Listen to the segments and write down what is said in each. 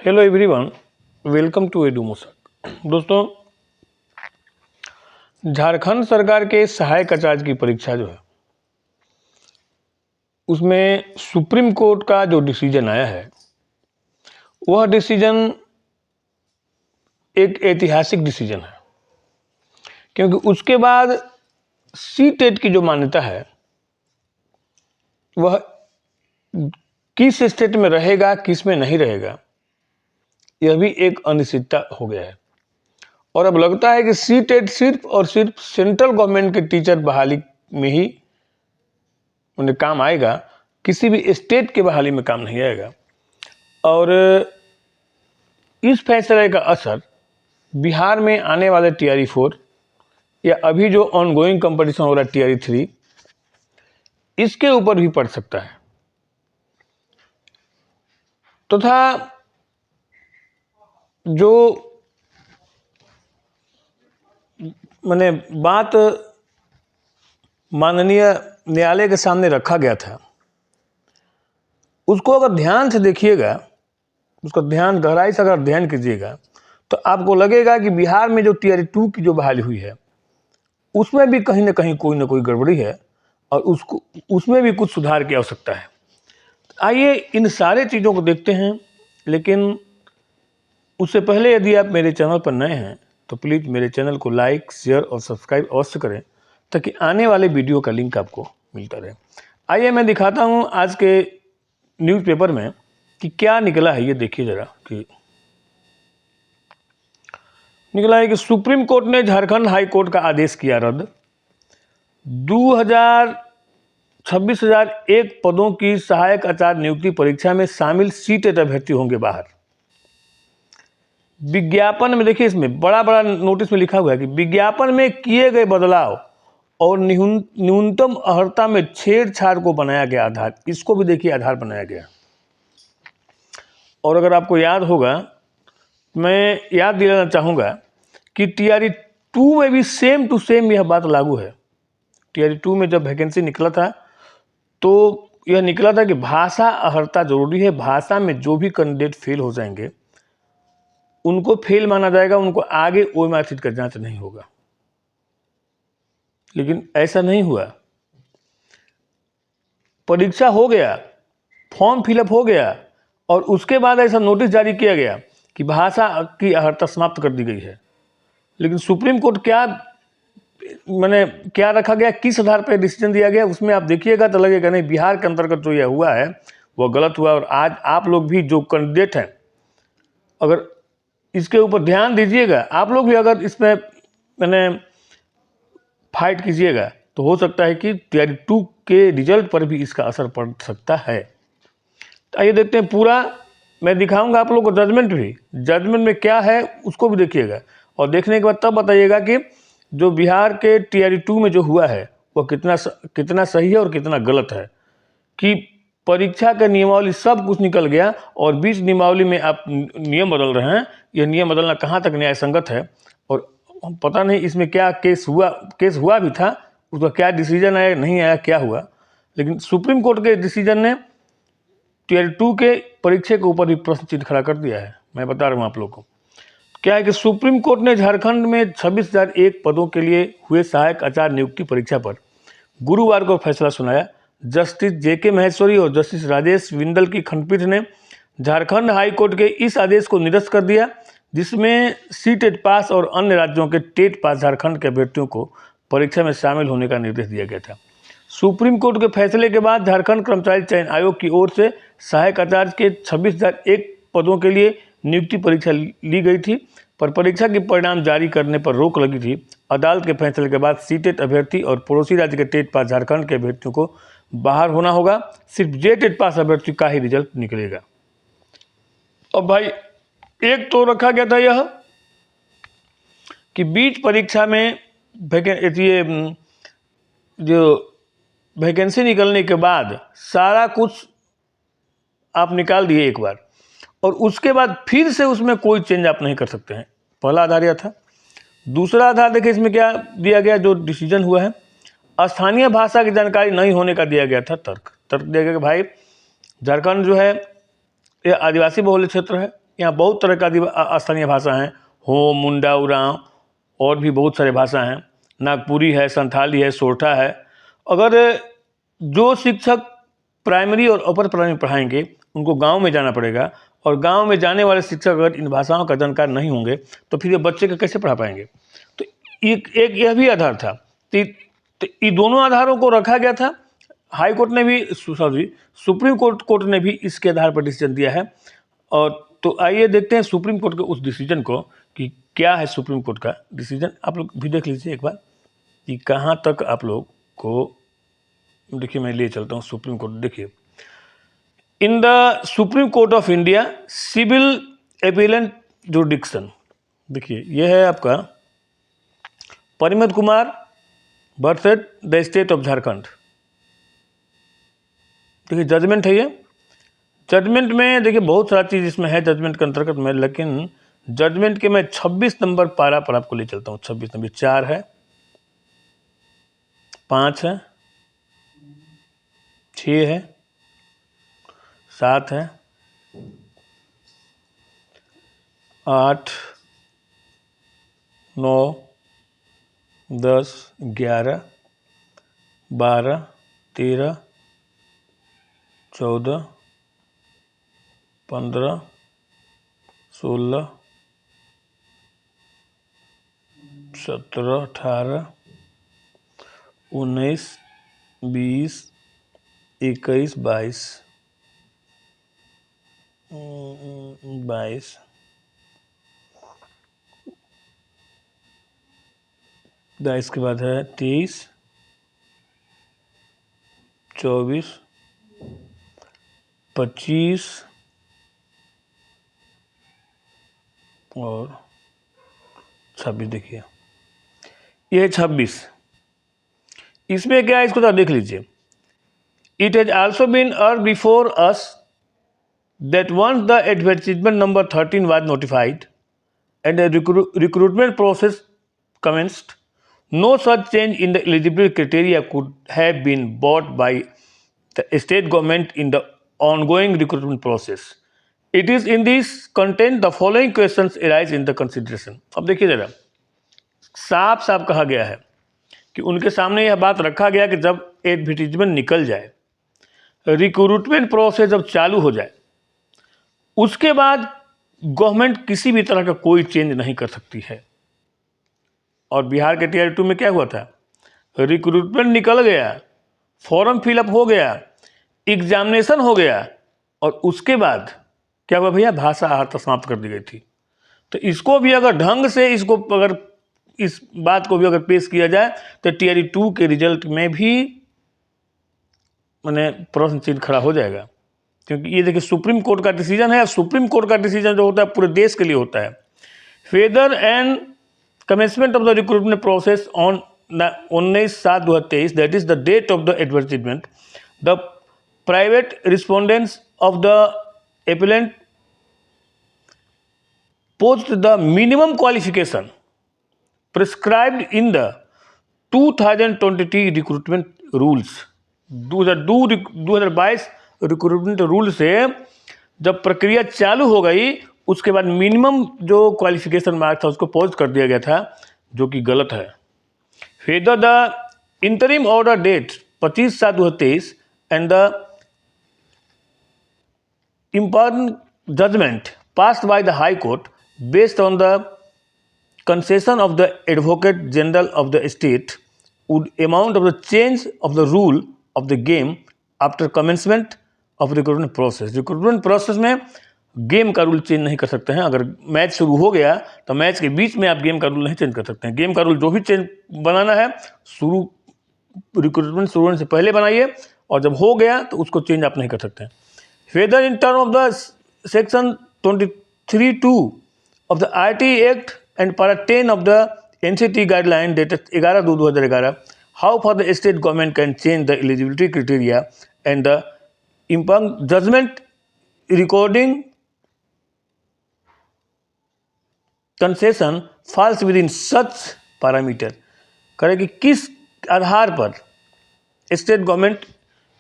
Hello everyone, welcome to एडू मूसक। दोस्तों, झारखंड सरकार के सहायक आचार्य की परीक्षा जो है उसमें सुप्रीम कोर्ट का जो डिसीजन आया है वह डिसीजन एक ऐतिहासिक डिसीजन है, क्योंकि उसके बाद सी टेट की जो मान्यता है वह किस स्टेट में रहेगा किस में नहीं रहेगा यह भी एक अनिश्चितता हो गया है। और अब लगता है कि सी टेट सिर्फ और सिर्फ सेंट्रल गवर्नमेंट के टीचर बहाली में ही उन्हें काम आएगा, किसी भी स्टेट के बहाली में काम नहीं आएगा। और इस फैसले का असर बिहार में आने वाले टीआरई 4 या अभी जो ऑनगोइंग कंपटीशन हो रहा है टीआरई 3 इसके ऊपर भी पड़ सकता है। तथा जो मैंने बात माननीय न्यायालय के सामने रखा गया था उसको अगर ध्यान से देखिएगा, उसका ध्यान गहराई से अगर अध्ययन कीजिएगा तो आपको लगेगा कि बिहार में जो टीआरई 2 की जो बहाली हुई है उसमें भी कहीं ना कहीं कोई ना कोई गड़बड़ी है और उसमें भी कुछ सुधार की आवश्यकता है। आइए इन सारे चीज़ों को देखते हैं, लेकिन उससे पहले यदि आप मेरे चैनल पर नए हैं तो प्लीज़ मेरे चैनल को लाइक, शेयर और सब्सक्राइब अवश्य करें ताकि आने वाले वीडियो का लिंक आपको मिलता रहे। आइए मैं दिखाता हूं आज के न्यूज़पेपर में कि क्या निकला है। ये देखिए ज़रा कि निकला है कि सुप्रीम कोर्ट ने झारखंड हाई कोर्ट का आदेश किया रद्द। 26,001 पदों की सहायक आचार्य नियुक्ति परीक्षा में शामिल सी टेट अभ्यर्थी होंगे बाहर। विज्ञापन में देखिए, इसमें बड़ा बड़ा नोटिस में लिखा हुआ है कि विज्ञापन में किए गए बदलाव और न्यूनतम अर्हता में छेड़छाड़ को बनाया गया आधार। इसको भी देखिए आधार बनाया गया। और अगर आपको याद होगा, मैं याद दिलाना चाहूँगा कि टीआरई 2 में भी सेम टू सेम यह बात लागू है। टीआरई 2 में जब वैकेंसी निकला था तो यह निकला था कि भाषा अर्हता जरूरी है। भाषा में जो भी कैंडिडेट फेल हो जाएंगे उनको फेल माना जाएगा, उनको आगे ओएमआर सीट का जांच नहीं होगा। लेकिन ऐसा नहीं हुआ। परीक्षा हो गया, फॉर्म फिलअप हो गया और उसके बाद ऐसा नोटिस जारी किया गया कि भाषा की अर्हता समाप्त कर दी गई है। लेकिन सुप्रीम कोर्ट क्या रखा गया, किस आधार पर डिसीजन दिया गया, उसमें आप देखिएगा तो लगेगा नहीं, बिहार के अंतर्गत जो यह हुआ है वह गलत हुआ। और आज आप लोग भी जो कैंडिडेट हैं, अगर इसके ऊपर ध्यान दीजिएगा, आप लोग भी अगर इसमें फाइट कीजिएगा तो हो सकता है कि टीआरई 2 के रिजल्ट पर भी इसका असर पड़ सकता है। तो आइए देखते हैं पूरा। मैं दिखाऊंगा आप लोगों को जजमेंट भी, जजमेंट में क्या है उसको भी देखिएगा और देखने के बाद तब बताइएगा कि जो बिहार के टीआरई 2 में जो हुआ है वह कितना सही है और कितना गलत है। कि परीक्षा का नियमावली सब कुछ निकल गया और बीच नियमावली में आप नियम बदल रहे हैं। यह नियम बदलना कहाँ तक न्याय संगत है और पता नहीं इसमें क्या केस हुआ भी था, उसका क्या डिसीजन आया नहीं आया क्या हुआ। लेकिन सुप्रीम कोर्ट के डिसीजन ने टीआरई 2 के परीक्षा के ऊपर भी प्रश्न चिन्ह खड़ा कर दिया है। मैं बता रहा हूँ आप लोग को क्या है कि सुप्रीम कोर्ट ने झारखंड में 26,001 पदों के लिए हुए सहायक आचार्य नियुक्ति परीक्षा पर गुरुवार को फैसला सुनाया। जस्टिस जेके महेश्वरी और जस्टिस राजेश बिंदल की खंडपीठ ने झारखंड हाई कोर्ट के इस आदेश को निरस्त कर दिया, जिसमें सी टेट पास और अन्य राज्यों के टेट पास झारखंड के अभ्यर्थियों को परीक्षा में शामिल होने का निर्देश दिया गया था। सुप्रीम कोर्ट के फैसले के बाद झारखंड कर्मचारी चयन आयोग की ओर से सहायक आचार्य के 26,001 पदों के लिए नियुक्ति परीक्षा ली गई थी, पर परीक्षा के परिणाम जारी करने पर रोक लगी थी। अदालत के फैसले के बाद सी टेट अभ्यर्थी और पड़ोसी राज्य के टेट पास झारखंड के अभ्यर्थियों को बाहर होना होगा। सिर्फ जे टेट पास अभ्यर्थी का ही रिजल्ट निकलेगा। अब भाई एक तो रखा गया था यह कि बीच परीक्षा में वैकेंसी निकलने के बाद सारा कुछ आप निकाल दिए एक बार और उसके बाद फिर से उसमें कोई चेंज आप नहीं कर सकते हैं। पहला आधार यह था। दूसरा आधार देखिए इसमें क्या दिया गया, जो डिसीजन हुआ है, स्थानीय भाषा की जानकारी नहीं होने का दिया गया था तर्क दिया गया कि भाई झारखंड जो है यह आदिवासी बहुल क्षेत्र है, यहाँ बहुत तरह का स्थानीय भाषा हैं, हो, मुंडा, उरांव और भी बहुत सारे भाषा हैं, नागपुरी है, संथाली है, सोरठा है। अगर जो शिक्षक प्राइमरी और अपर प्राइमरी पढ़ाएंगे उनको गांव में जाना पड़ेगा, और गांव में जाने वाले शिक्षक अगर इन भाषाओं का जानकार नहीं होंगे तो फिर ये बच्चे को कैसे पढ़ा पाएंगे। तो एक यह भी आधार था। तो ये दोनों आधारों को रखा गया था। हाई कोर्ट ने भी, सुप्रीम कोर्ट ने भी इसके आधार पर डिसीजन दिया है। और तो आइए देखते हैं सुप्रीम कोर्ट के उस डिसीजन को कि क्या है सुप्रीम कोर्ट का डिसीजन। आप लोग भी देख लीजिए एक बार कि कहाँ तक आप लोग को, देखिए मैं ले चलता हूँ सुप्रीम कोर्ट। देखिए, in the supreme court of India civil appellate jurisdiction, देखिए यह है आपका Parimal Kumar versus the state of Jharkhand. देखिए जजमेंट है ये। जजमेंट में देखिए बहुत सारा चीज़ इसमें है जजमेंट के अंतर्गत में, लेकिन जजमेंट के मैं 26 नंबर पारा पर आपको ले चलता हूँ। 26 नंबर 4 है, 5 है, 6 है, 7 है, 8, 9, 10, 11, 12, 13, 14, 15, 16, 17, 18, 19, 20, 21, 22, 22 के बाद है 23, 24, 25 और 26। देखिए ये है 26। इसमें क्या है इसको तो देख लीजिए। It has also been urged before us that once the advertisement number 13 was notified and a recruitment process commenced, no such change in the eligibility criteria could have been brought by the state government in the ongoing recruitment process. It is in this content the following questions arise in the consideration. अब देखिए जरा, साफ साफ कहा गया है कि उनके सामने यह बात रखा गया कि जब एडवर्टीजमेंट निकल जाए, रिक्रूटमेंट प्रोसेस जब चालू हो जाए, उसके बाद गवर्नमेंट किसी भी तरह का कोई चेंज नहीं कर सकती है। और बिहार के टीआर 2 में क्या हुआ था, रिक्रूटमेंट निकल गया, फॉर्म फिलअप हो गया, एग्जामिनेशन हो गया, और उसके बाद क्या हुआ भैया, भाषा आहर्ता समाप्त कर दी गई थी। तो इसको भी अगर ढंग से अगर इस बात को भी अगर पेश किया जाए तो टीआर 2 के रिजल्ट में भी मैंने प्रश्न चिन्ह खड़ा हो जाएगा। क्योंकि ये देखिए सुप्रीम कोर्ट का डिसीजन है। सुप्रीम कोर्ट का डिसीजन जो होता है पूरे देश के लिए होता है। Further and commencement of the recruitment process on 19/7/2023, that is the date of the advertisement, the private respondents of the appellant post the minimum qualification prescribed in the 2020 recruitment rules. 2022 recruitment rule से जब प्रक्रिया चालू हो गई, उसके बाद minimum जो qualification mark था उसको पॉज कर दिया गया था, जो कि गलत है। Further the interim order date 25/7/2023 and the important judgment passed by the high court based on the concession of the Advocate General of the state would amount of the change of the rule of the game after commencement of recruitment process. Recruitment process में game का rule change नहीं कर सकते हैं। अगर match शुरू हो गया तो मैच के बीच में आप गेम का रूल नहीं चेंज कर सकते हैं। गेम का रूल जो भी चेंज बनाना है रिक्रूटमेंट शुरू होने से पहले बनाइए, और जब हो गया तो उसको चेंज आप नहीं कर सकते हैं। Feather in term of the section 23(2) of the RT act and para 10 of the NCT guideline dated 11/2/2011, how far the state government can change the eligibility criteria and the impugned judgment recording concession falls within such parameter। करे कि किस आधार पर state government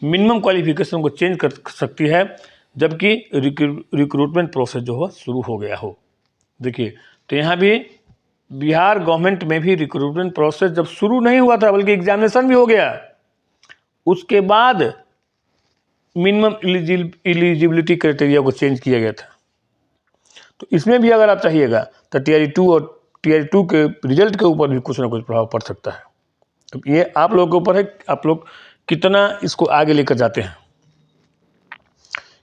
minimum qualification को change कर सकती है। जबकि recruitment process जो हो शुरू हो गया हो। देखिए, तो यहाँ भी बिहार गवर्नमेंट में भी रिक्रूटमेंट प्रोसेस जब शुरू नहीं हुआ था, बल्कि एग्जामिनेशन भी हो गया, उसके बाद मिनिमम एलिजिबिलिटी क्राइटेरिया को चेंज किया गया था। तो इसमें भी अगर आप चाहिएगा तो टीआरई 2 और टीआरई 2 के रिजल्ट के ऊपर भी कुछ ना कुछ प्रभाव पड़ सकता है। तो ये आप लोगों के ऊपर है, आप लोग कितना इसको आगे लेकर जाते हैं।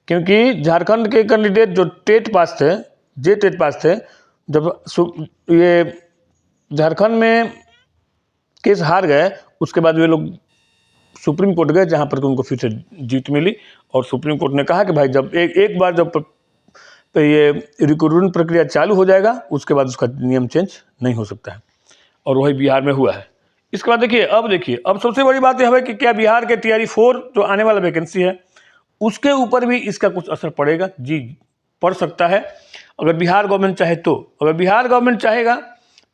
क्योंकि झारखंड के कैंडिडेट जो टेट पास थे, टेट पास थे, जब ये झारखंड में केस हार गए, उसके बाद वे लोग सुप्रीम कोर्ट गए, जहाँ पर उनको फिर से जीत मिली। और सुप्रीम कोर्ट ने कहा कि भाई जब एक बार जब ये रिक्रूटमेंट प्रक्रिया चालू हो जाएगा, उसके बाद उसका नियम चेंज नहीं हो सकता है। और वही बिहार में हुआ है। इसके बाद देखिए, अब सबसे बड़ी बात यह है कि क्या बिहार के टीआरई 4 जो आने वाला वैकेंसी है, उसके ऊपर भी इसका कुछ असर पड़ेगा? जी, पड़ सकता है। अगर बिहार गवर्नमेंट चाहे तो, अगर बिहार गवर्नमेंट चाहेगा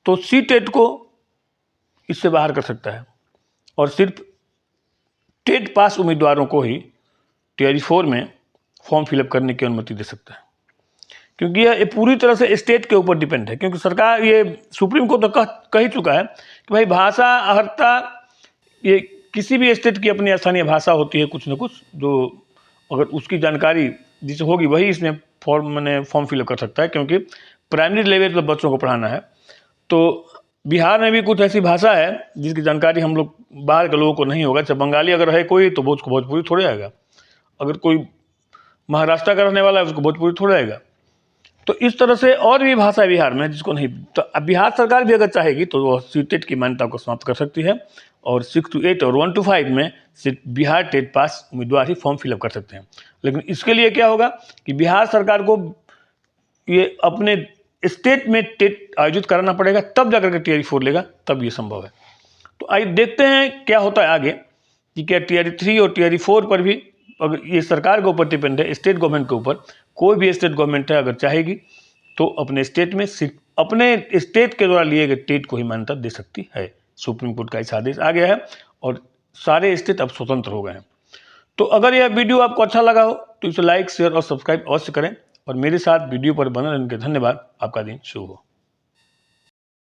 तो टेट को इससे बाहर कर सकता है और सिर्फ टेट पास उम्मीदवारों को ही टीआरई 4 में फॉर्म फिलअप करने की अनुमति दे सकता है। क्योंकि ये पूरी तरह से स्टेट के ऊपर डिपेंड है। क्योंकि सरकार, ये सुप्रीम कोर्ट तो कह ही चुका है कि भाई भाषा अहर्ता, ये किसी भी स्टेट की अपनी स्थानीय भाषा होती है कुछ न कुछ, जो अगर उसकी जानकारी जिसे होगी वही इसमें फॉर्म फिलअप कर सकता है। क्योंकि प्राइमरी लेवल पर बच्चों को पढ़ाना है। तो बिहार में भी कुछ ऐसी भाषा है जिसकी जानकारी हम लोग बाहर के लोगों को नहीं होगा। चाहे बंगाली अगर है कोई तो उसको भोजपुरी थोड़े आएगा, अगर कोई महाराष्ट्र का रहने वाला है उसको भोजपुरी थोड़े आएगा। तो इस तरह से और भी भाषा है बिहार में जिसको नहीं। तो अब बिहार सरकार भी अगर चाहेगी तो वो टेट की मान्यता को समाप्त कर सकती है और 6 to 8 और 1 to 5 में सिर्फ बिहार टेट पास उम्मीदवार ही फॉर्म फिलअप कर सकते हैं। लेकिन इसके लिए क्या होगा कि बिहार सरकार को ये अपने स्टेट में टेट आयोजित कराना पड़ेगा, तब जाकर के टीआरई 4 लेगा, तब ये संभव है। तो आइए देखते हैं क्या होता है आगे कि क्या टीआरई 3 और टीआरई 4 पर भी, अगर ये सरकार के ऊपर डिपेंड है, स्टेट गवर्नमेंट के ऊपर, कोई भी स्टेट गवर्नमेंट है अगर चाहेगी तो अपने स्टेट में सिर्फ अपने स्टेट के द्वारा लिए गए टेट को ही मान्यता दे सकती है। सुप्रीम कोर्ट का इस आदेश आ गया है और सारे स्टेट अब स्वतंत्र हो गए हैं। तो अगर यह वीडियो आपको अच्छा लगा हो तो इसे लाइक, शेयर और सब्सक्राइब अवश्य करें और मेरे साथ वीडियो पर बने रहने के धन्यवाद। आपका दिन शुभ हो।